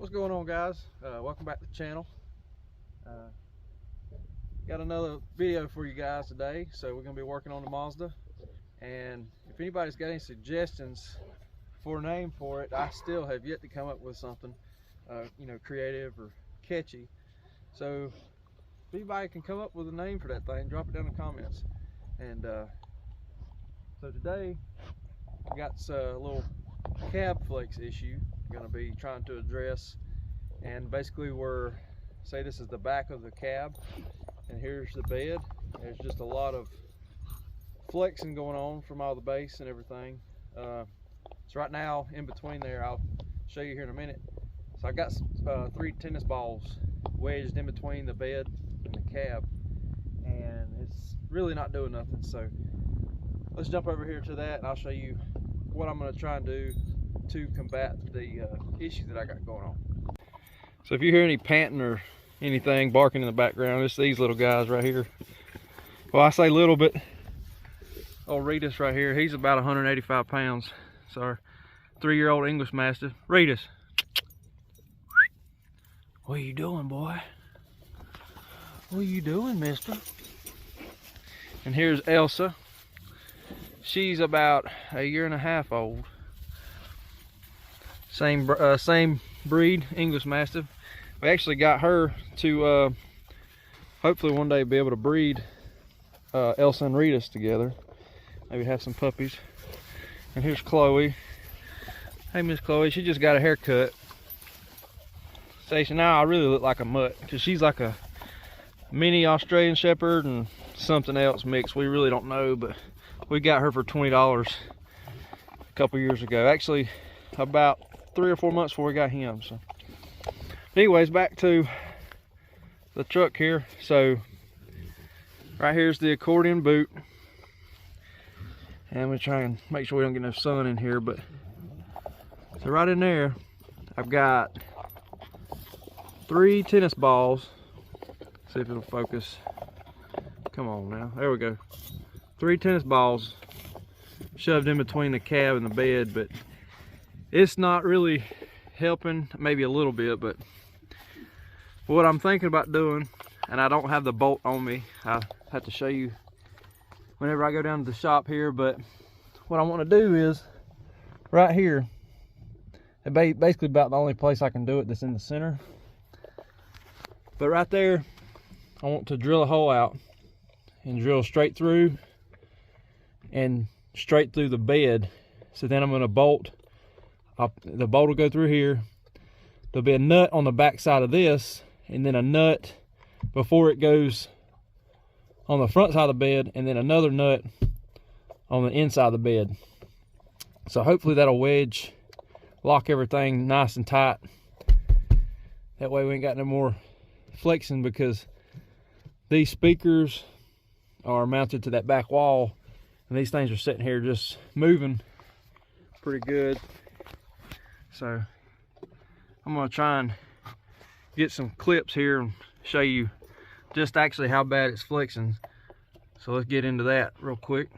What's going on, guys? Welcome back to the channel. Got another video for you guys today. So we're going to be working on the Mazda, and if anybody's got any suggestions for a name for it, I still have yet to come up with something creative or catchy. So if anybody can come up with a name for that thing, drop it down in the comments. And so today we got a little cab flex issue going to be trying to address. And basically, say this is the back of the cab and here's the bed. There's just a lot of flexing going on from all the base and everything. So right now, in between there, I'll show you here in a minute. So I got 3 tennis balls wedged in between the bed and the cab, and it's really not doing nothing. So let's jump over here to that, and I'll show you what I'm going to try and do to combat the issue that I got going on. So if you hear any panting or anything barking in the background, it's these little guys right here. Well, I say little, but old Rhetus right here, he's about 185 pounds. It's our 3-year-old English Mastiff. Rhetus, what are you doing, boy? What are you doing, mister? And here's Elsa. She's about 1.5 years old. Same breed, English Mastiff. We actually got her to hopefully one day be able to breed Elsa and Rhetus together. Maybe have some puppies. And here's Chloe. Hey, Miss Chloe, she just got a haircut. Station, now I really look like a mutt because she's like a mini Australian Shepherd and something else mixed. We really don't know, but we got her for $20 a couple years ago. Actually, about 3 or 4 months before we got him. So anyways, back to the truck here. So right here's the accordion boot, and we try and make sure we don't get enough sun in here. But so right in there I've got 3 tennis balls. See if it'll focus. Come on now, there we go. 3 tennis balls shoved in between the cab and the bed, but it's not really helping. Maybe a little bit, but what I'm thinking about doing, and I don't have the bolt on me, I have to show you whenever I go down to the shop here, but what I want to do is right here, basically about the only place I can do it that's in the center, but right there I want to drill a hole out and drill straight through and straight through the bed. So then I'm going to bolt. The bolt will go through here. There'll be a nut on the back side of this, and then a nut before it goes on the front side of the bed, and then another nut on the inside of the bed. So hopefully that'll lock everything nice and tight. That way we ain't got no more flexing, because these speakers are mounted to that back wall, and these things are sitting here just moving pretty good. So I'm going to try and get some clips here and show you just actually how bad it's flexing. So let's get into that real quick.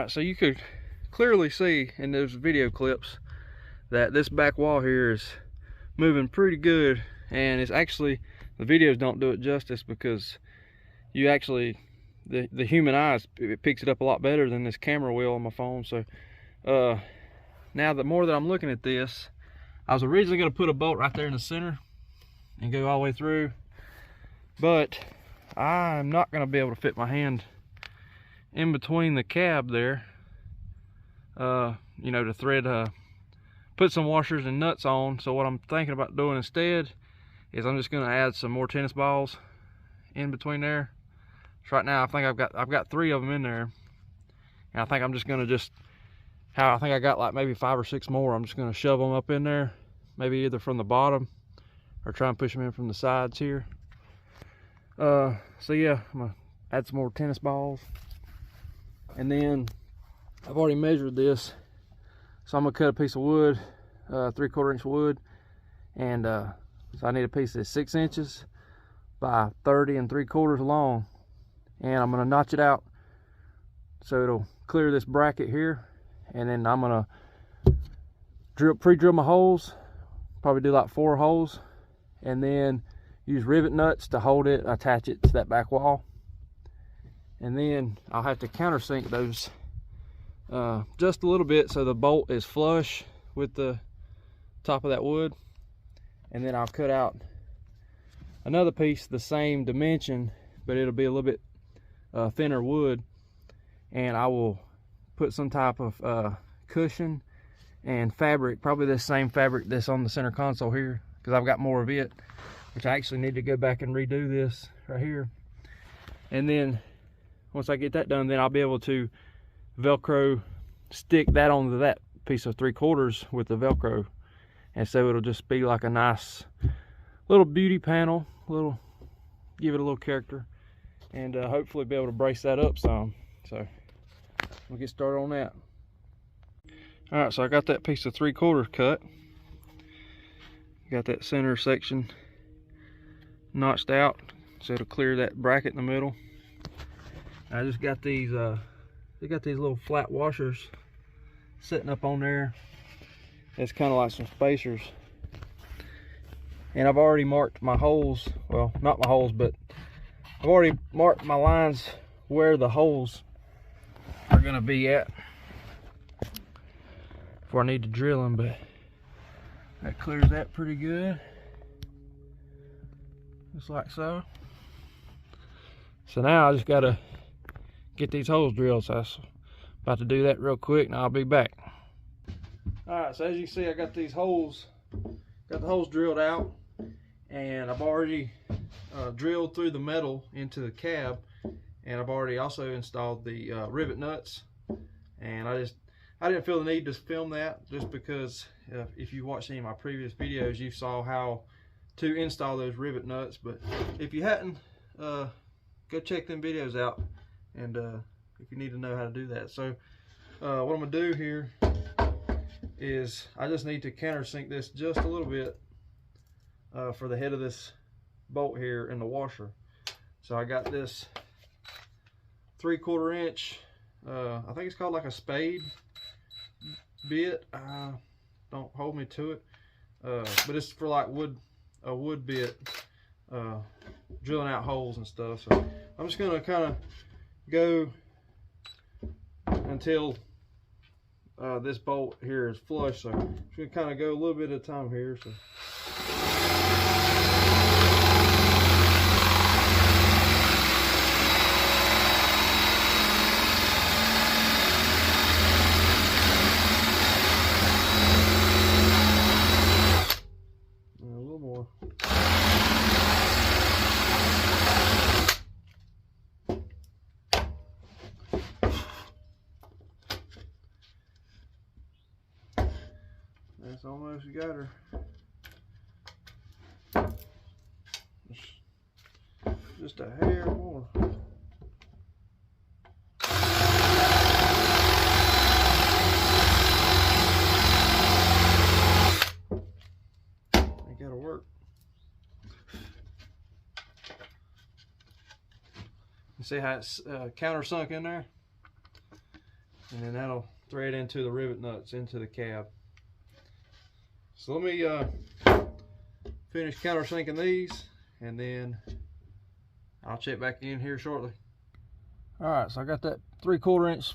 Alright, so you could clearly see in those video clips that this back wall here is moving pretty good, and it's actually, the videos don't do it justice because you actually, the human eye, it picks it up a lot better than this camera will on my phone. So now the more that I'm looking at this, I was originally going to put a bolt right there in the center and go all the way through, but I'm not going to be able to fit my hand in between the cab there, you know, to thread, put some washers and nuts on. So what I'm thinking about doing instead is I'm just going to add some more tennis balls in between there. So right now I think I've got 3 of them in there, and I think I'm just going to I think I got like maybe 5 or 6 more. I'm just going to shove them up in there, maybe either from the bottom or try and push them in from the sides here. So yeah, I'm gonna add some more tennis balls, and then I've already measured this, so I'm gonna cut a piece of wood, 3/4 inch wood, and so I need a piece that's 6 inches by 30 3/4 long, and I'm gonna notch it out so it'll clear this bracket here, and then I'm gonna pre-drill my holes, probably do like 4 holes, and then use rivet nuts to hold it, attach it to that back wall, and then I'll have to countersink those just a little bit so the bolt is flush with the top of that wood, and then I'll cut out another piece the same dimension, but it'll be a little bit thinner wood, and I will put some type of cushion and fabric, probably the same fabric that's on the center console here, because I've got more of it, which I actually need to go back and redo this right here. And then once I get that done, then I'll be able to Velcro stick that onto that piece of 3/4 with the Velcro, and so it'll just be like a nice little beauty panel, give it a little character, and hopefully be able to brace that up some. So we'll get started on that. All right, so I got that piece of 3/4 cut, got that center section notched out so it'll clear that bracket in the middle. I just got these they got these little flat washers sitting up on there. It's kind of like some spacers, and I've already marked my holes, well, not my holes, but I've already marked my lines where the holes are going to be at before I need to drill them, but that clears that pretty good, just like so. So now I just got to get these holes drilled, so I'm about to do that real quick, and I'll be back. All right, so as you can see, I got these holes, got the holes drilled out, and I've already drilled through the metal into the cab, and I've already also installed the rivet nuts. And I didn't feel the need to film that, just because if you watched any of my previous videos, you saw how to install those rivet nuts. But if you hadn't, go check them videos out, and if you need to know how to do that. So what I'm gonna do here is I just need to countersink this just a little bit for the head of this bolt here in the washer. So I got this 3/4 inch, I think it's called like a spade bit, don't hold me to it, but it's for like a wood bit, drilling out holes and stuff. So I'm just gonna kind of go until this bolt here is flush. So I'm just gonna kind of go a little bit at a time here. So that's almost got her. Just a hair more. Ain't gotta work. You see how it's countersunk in there? and then that'll thread into the rivet nuts into the cab. So let me finish countersinking these, and then I'll check back in here shortly. All right, so I got that 3/4 inch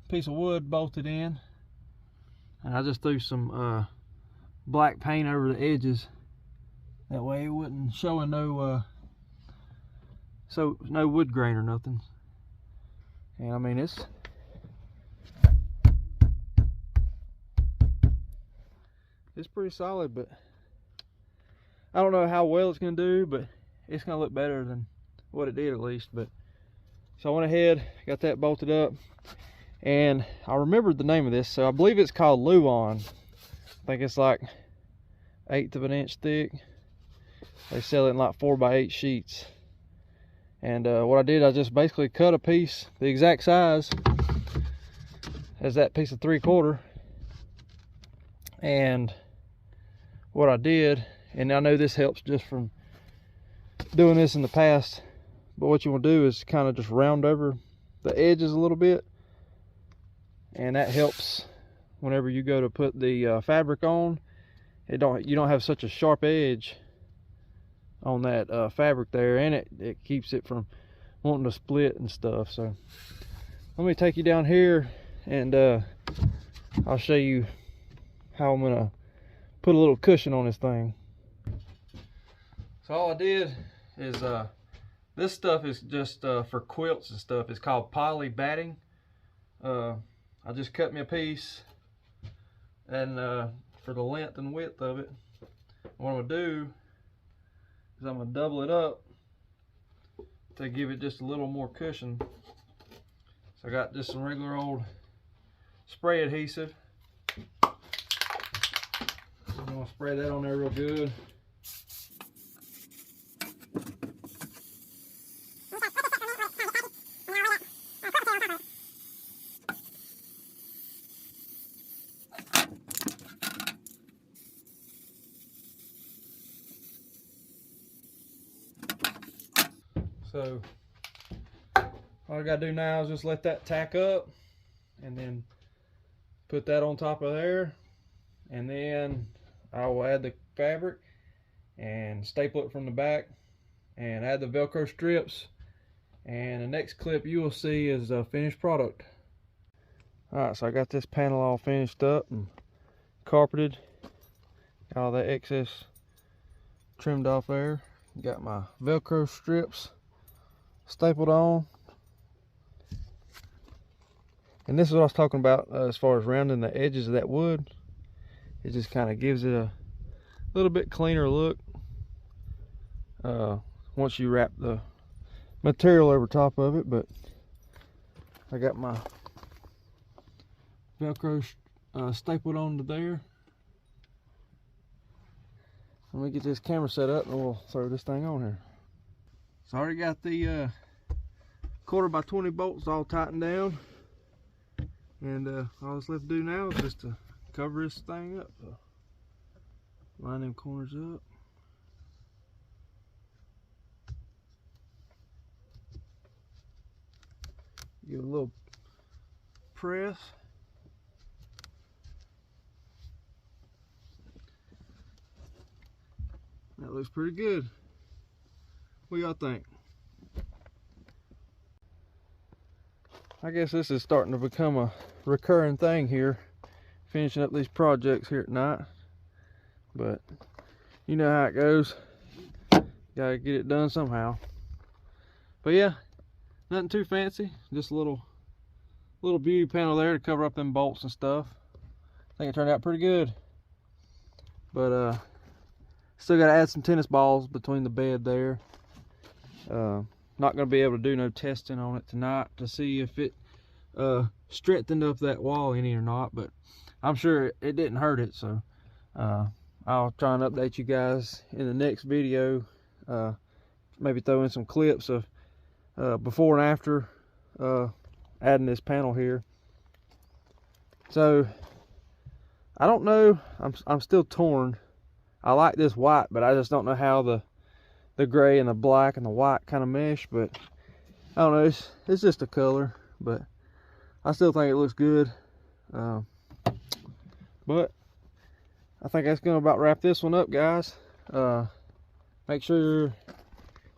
piece of wood bolted in, and I just threw some black paint over the edges. That way it wouldn't show no no wood grain or nothing. And I mean, it's pretty solid, but I don't know how well it's gonna do, but it's gonna look better than what it did at least. But so I went ahead, got that bolted up, and I remembered the name of this. So I believe it's called Luan. I think it's like 1/8 of an inch thick. They sell it in like 4x8 sheets. And what I did, I just basically cut a piece the exact size as that piece of 3/4. And what I did, and I know this helps just from doing this in the past, but what you want to do is kind of just round over the edges a little bit, and that helps whenever you go to put the fabric on. You don't have such a sharp edge on that fabric there, and it keeps it from wanting to split and stuff. So let me take you down here, and I'll show you how I'm gonna put a little cushion on this thing. So all I did is this stuff is just for quilts and stuff. It's called poly batting. I just cut me a piece, and for the length and width of it, what I'm gonna do is I'm gonna double it up to give it just a little more cushion. So I got just some regular old spray adhesive. I'm gonna spray that on there real good. So all I gotta do now is just let that tack up, and then put that on top of there, and then I will add the fabric and staple it from the back and add the Velcro strips, and the next clip you will see is a finished product. Alright, so I got this panel all finished up and carpeted, got all that excess trimmed off there, got my Velcro strips stapled on, and this is what I was talking about as far as rounding the edges of that wood. It just kind of gives it a little bit cleaner look once you wrap the material over top of it. But I got my Velcro stapled onto there. Let me get this camera set up and we'll throw this thing on here. So I already got the 1/4x20 bolts all tightened down, and all that's left to do now is just to cover this thing up. Line them corners up. Give it a little press. That looks pretty good. What y'all think? I guess this is starting to become a recurring thing here, finishing up these projects here at night. But you know how it goes. Gotta get it done somehow. But yeah, nothing too fancy. Just a little beauty panel there to cover up them bolts and stuff. I think it turned out pretty good. But still gotta add some tennis balls between the bed there. Not gonna be able to do no testing on it tonight to see if it strengthened up that wall any or not, but I'm sure it didn't hurt it. So I'll try and update you guys in the next video. Maybe throw in some clips of before and after adding this panel here. So I don't know, I'm still torn. I like this white, but I just don't know how the gray and the black and the white kind of mesh. But I don't know, it's just a color. But I still think it looks good. But I think that's gonna about wrap this one up, guys. Make sure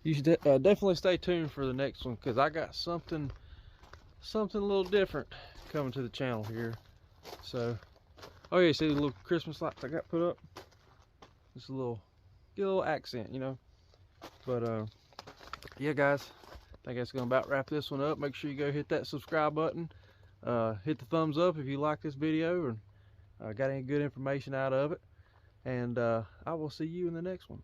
you should definitely stay tuned for the next one, because I got something a little different coming to the channel here. So, oh yeah, see the little Christmas lights I got put up? Just a little, get a little accent, you know. But yeah, guys, I think that's gonna about wrap this one up. Make sure you go hit that subscribe button, hit the thumbs up if you like this video and got any good information out of it, and I will see you in the next one.